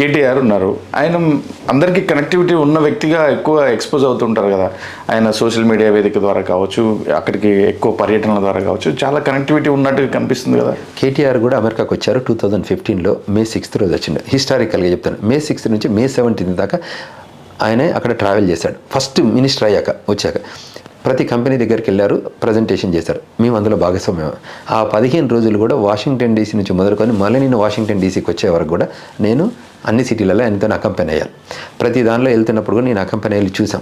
కేటీఆర్ ఉన్నారు. ఆయన అందరికీ కనెక్టివిటీ ఉన్న వ్యక్తిగా ఎక్కువ ఎక్స్పోజ్ అవుతుంటారు కదా. ఆయన సోషల్ మీడియా వేదిక ద్వారా కావచ్చు, అక్కడికి ఎక్కువ పర్యటనల ద్వారా కావచ్చు, చాలా కనెక్టివిటీ ఉన్నట్టు కనిపిస్తుంది కదా. కేటీఆర్ కూడా అమెరికాకు వచ్చారు 2015లో May 6th రోజు వచ్చిండు. హిస్టారికల్గా చెప్తాను, May 6th నుంచి May 17th దాకా ఆయనే అక్కడ ట్రావెల్ చేశాడు. ఫస్ట్ మినిస్టర్ వచ్చాక ప్రతి కంపెనీ దగ్గరికి వెళ్ళారు, ప్రజెంటేషన్ చేశారు. మేము అందులో భాగస్వామ్యం. ఆ 15 రోజులు కూడా వాషింగ్టన్ డీసీ నుంచి మొదలుకొని మళ్ళీ నేను వాషింగ్టన్ డీసీకి వచ్చే వరకు కూడా నేను అన్ని సిటీలలో ఆయనతో అకంపెనీ అయ్యాను. ప్రతి దానిలో వెళ్తున్నప్పుడు కూడా నేను అకంపెనీ వెళ్ళి చూసాం,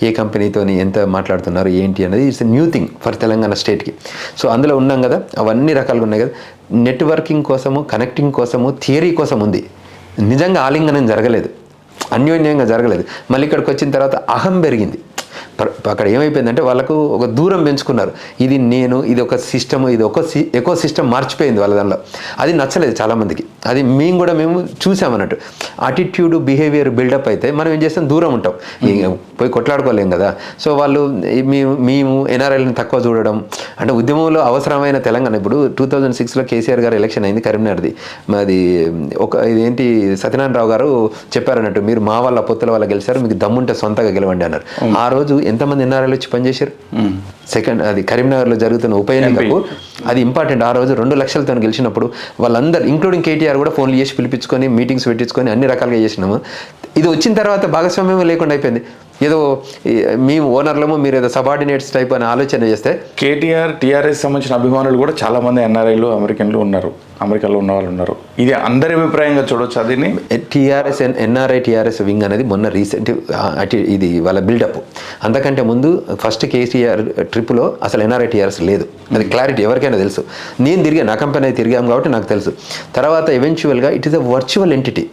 ఏ కంపెనీతో ఎంత మాట్లాడుతున్నారు ఏంటి అనేది. It's new thing for Telangana స్టేట్కి. సో అందులో ఉన్నాం కదా, అవన్నీ రకాలుగా ఉన్నాయి కదా. నెట్వర్కింగ్ కోసము, కనెక్టింగ్ కోసము, థియరీ కోసం ఉంది. నిజంగా ఆలింగనం జరగలేదు, అన్యోన్యంగా జరగలేదు. మళ్ళీ ఇక్కడికి వచ్చిన తర్వాత అహం పెరిగింది. అక్కడ ఏమైపోయిందంటే వాళ్ళకు ఒక దూరం పెంచుకున్నారు. ఇది ఒక సిస్టమ్, ఇది ఒక ఎకో సిస్టమ్ మార్చిపోయింది వాళ్ళ దానిలో. అది నచ్చలేదు చాలామందికి. అది మేము చూసామన్నట్టు. అటిట్యూడ్, బిహేవియర్ బిల్డప్ అయితే మనం ఏం చేస్తాం, దూరం ఉంటాం, పోయి కొట్లాడుకోలేం కదా. సో వాళ్ళు మేము ఎన్ఆర్ఐలను తక్కువ చూడడం, అంటే ఉద్యమంలో అవసరమైన తెలంగాణ. ఇప్పుడు 2006లో కేసీఆర్ గారు ఎలక్షన్ అయింది కరీంనగర్ది. అది ఇదేంటి సత్యనారాయణరావు గారు చెప్పారన్నట్టు, మీరు మా వాళ్ళ పొత్తుల వల్ల గెలిచారు, మీకు దమ్ముంటే సొంతగా గెలవండి అన్నారు. ఆ రోజు ఎంతమంది ఎన్ఆర్ఐలు వచ్చి పనిచేశారు. సెకండ్ అది కరీంనగర్లో జరుగుతున్న ఉప ఎన్నికకు అది ఇంపార్టెంట్. ఆ రోజు 2 లక్షలతో గెలిచినప్పుడు వాళ్ళందరూ ఇంక్లూడింగ్ కేటీఆర్ కూడా ఫోన్లు చేసి పిలిపించుకొని మీటింగ్స్ పెట్టించుకొని అన్ని రకాలుగా చేసినాము. ఇది వచ్చిన తర్వాత భాగస్వామ్యం లేకుండా అయిపోయింది. ఏదో మేము ఓనర్లము, మీరు ఏదో సబార్డినేట్స్ టైప్ అని ఆలోచన చేస్తే. కేటీఆర్ టీఆర్ఎస్ సంబంధించిన అభిమానులు కూడా చాలా మంది ఎన్ఆర్ఐలు అమెరికన్లు ఉన్నారు, అమెరికాలో ఉన్న వాళ్ళు ఉన్నారు. ఇది అందరి అభిప్రాయంగా చూడొచ్చు. అదిని టీఆర్ఎస్ ఎన్ఆర్ఐ టీఆర్ఎస్ వింగ్ అనేది మొన్న రీసెంట్ ఇది వాళ్ళ బిల్డప్. అంతకంటే ముందు ఫస్ట్ కేసీఆర్ ట్రిప్లో అసలు ఎన్ఆర్ఐ టీఆర్ఎస్ లేదు. అది క్లారిటీ ఎవరికైనా తెలుసు. నేను తిరిగాను, నా కంపెనీ తిరిగాం కాబట్టి నాకు తెలుసు. తర్వాత ఎవెన్చువల్గా it is a virtual entity.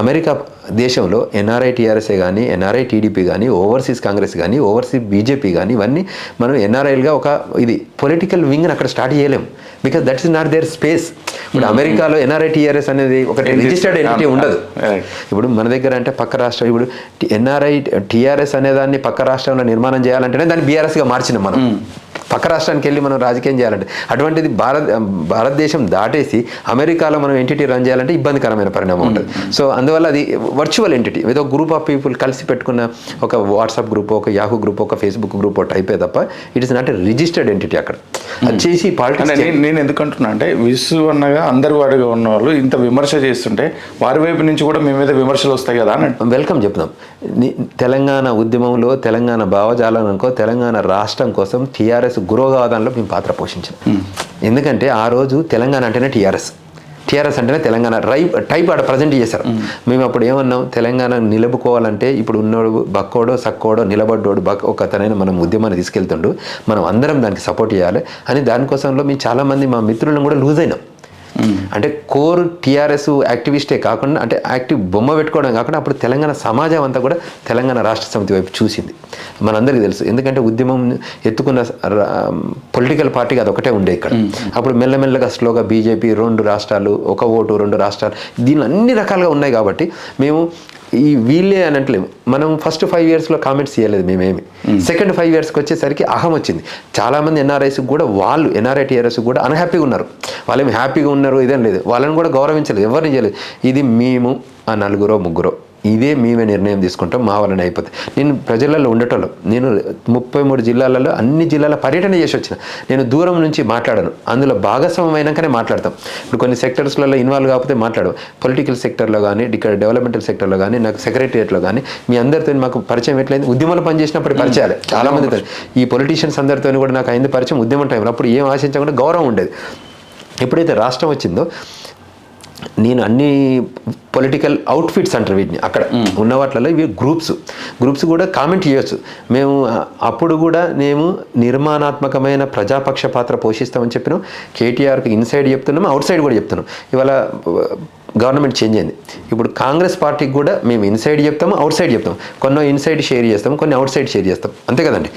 America దేశంలో ఎన్ఆర్ఐ టీఆర్ఎస్ఏ కానీ, ఎన్ఆర్ఐ టీడీపీ కానీ, ఓవర్సీస్ కాంగ్రెస్ కానీ, ఓవర్సీస్ బీజేపీ కానీ, ఇవన్నీ మనం ఎన్ఆర్ఐలుగా ఒక ఇది పొలిటికల్ వింగ్ని అక్కడ స్టార్ట్ చేయలేము. Because that is not there space. ఇప్పుడు అమెరికాలో ఎన్ఆర్ఐ టీఆర్ఎస్ అనేది ఒక రిజిస్టర్డ్ ఎంటిటీ ఉండదు. ఇప్పుడు మన దగ్గర అంటే పక్క రాష్ట్రం, ఇప్పుడు ఎన్ఆర్ఐ టీఆర్ఎస్ అనేదాన్ని పక్క రాష్ట్రంలో నిర్మాణం చేయాలంటేనే దాన్ని బీఆర్ఎస్గా మార్చినాం మనం. పక్క రాష్ట్రానికి వెళ్ళి మనం రాజకీయం చేయాలంటే, అటువంటిది భారతదేశం దాటేసి అమెరికాలో మనం ఎంటిటీ రన్ చేయాలంటే ఇబ్బందికరమైన పరిణామం ఉంటుంది. సో అందువల్ల అది వర్చువల్ ఎంటిటీ, ఏదో గ్రూప్ ఆఫ్ పీపుల్ కలిసి పెట్టుకున్న ఒక వాట్సాప్ గ్రూప్, ఒక యాహూ గ్రూప్, ఒక ఫేస్బుక్ గ్రూప్ టైపే తప్ప it is not a registered entity. అక్కడ అది చేసి పాలిటిక్స్. నేను ఎందుకంటున్నా అంటే విసు అన్నగా అందరి వాడిగా ఉన్న వాళ్ళు ఇంత విమర్శ చేస్తుంటే వారి వైపు నుంచి కూడా మీ మీద విమర్శలు వస్తాయి కదా అని వెల్కమ్ చెప్తాం. తెలంగాణ ఉద్యమంలో, తెలంగాణ భావజాలం అనుకో, తెలంగాణ రాష్ట్రం కోసం టీఆర్ఎస్ గురవగాదంలో మేము పాత్ర పోషించాం. ఎందుకంటే ఆ రోజు తెలంగాణ అంటేనే టీఆర్ఎస్ అంటేనే తెలంగాణ టైప్ ఆడ ప్రజెంట్ చేశారు. మేము అప్పుడు ఏమన్నాం, తెలంగాణ నిలుపుకోవాలంటే ఇప్పుడు ఉన్నోడు బక్కోడో సక్కోడో నిలబడ్డోడు ఒకతనైనా మనం ఉద్యమాన్ని తీసుకెళ్తుండు, మనం అందరం దానికి సపోర్ట్ చేయాలి అని. దానికోసంలో మేము చాలామంది మా మిత్రులను కూడా లూజ్ అయినాం. అంటే కోర్ టీఆర్ఎస్ యాక్టివిస్టే కాకుండా, అంటే యాక్టివ్ బొమ్మ పెట్టుకోవడం కాకుండా, అప్పుడు తెలంగాణ సమాజం అంతా కూడా తెలంగాణ రాష్ట్ర సమితి వైపు చూసింది. మనందరికీ తెలుసు, ఎందుకంటే ఉద్యమం ఎత్తుకున్న పొలిటికల్ పార్టీగా అది ఒకటే ఉండే ఇక్కడ. అప్పుడు మెల్లమెల్లగా స్లోగా బీజేపీ 2 రాష్ట్రాలు, 1 ఓటు 2 రాష్ట్రాలు, దీనిలో అన్ని రకాలుగా ఉన్నాయి. కాబట్టి మేము ఈ వీళ్ళే అని అంటలేము. మనం ఫస్ట్ 5 yearsలో కామెంట్స్ చేయలేదు మేమేమి. సెకండ్ 5 yearsకి వచ్చేసరికి అహం వచ్చింది. చాలామంది ఎన్ఆర్ఐస్కి కూడా, వాళ్ళు ఎన్ఆర్ఐ టీఆర్ఎస్ కూడా అన్హ్యాపీగా ఉన్నారు. వాళ్ళేమి హ్యాపీగా ఉన్నారు ఇదేం లేదు, వాళ్ళని కూడా గౌరవించలేదు, ఎవరిని చేయలేదు. ఇది మేము ఆ 4-3 ఇదే మేమే నిర్ణయం తీసుకుంటాం, మా వలన అయిపోతుంది. నేను ప్రజలలో ఉండటంలో, నేను 33 జిల్లాలలో అన్ని జిల్లాల పర్యటన చేసి వచ్చిన. నేను దూరం నుంచి మాట్లాడను, అందులో భాగస్వామ్యం అయినాకనే మాట్లాడతాం. ఇప్పుడు కొన్ని సెక్టర్స్లలో ఇన్వాల్వ్ కాకపోతే మాట్లాడవు. పొలిటికల్ సెక్టర్లో కానీ, ఇక్కడ డెవలప్మెంటల్ సెక్టర్లో కానీ, నాకు సెక్రటరియట్లో కానీ మీ అందరితో మాకు పరిచయం ఎట్లయింది, ఉద్యమంలో పనిచేసినప్పుడు పరిచయాలే చాలామంది. ఈ పొలిటీషియన్స్ అందరితో కూడా నాకు అయింది పరిచయం ఉద్యమం టైంలో. అప్పుడు ఏం ఆశించకుండా గౌరవం ఉండేది. ఎప్పుడైతే రాష్ట్రం వచ్చిందో, నేను అన్ని పొలిటికల్ అవుట్ఫిట్స్ అంటారు వీటిని, అక్కడ ఉన్న వాటిలలో ఇవి గ్రూప్స్ కూడా కామెంట్ చేయొచ్చు. మేము అప్పుడు కూడా మేము నిర్మాణాత్మకమైన ప్రజాపక్ష పాత్ర పోషిస్తామని చెప్పినాం. కేటీఆర్కి ఇన్సైడ్ చెప్తున్నాం, అవుట్ సైడ్ కూడా చెప్తున్నాం. ఇవాళ గవర్నమెంట్ చేంజ్ అయింది. ఇప్పుడు కాంగ్రెస్ పార్టీకి కూడా మేము ఇన్సైడ్ చెప్తాము, అవుట్ సైడ్ చెప్తాం. కొన్ని ఇన్సైడ్ షేర్ చేస్తాం, కొన్ని అవుట్ సైడ్ షేర్ చేస్తాం, అంతే కదండి.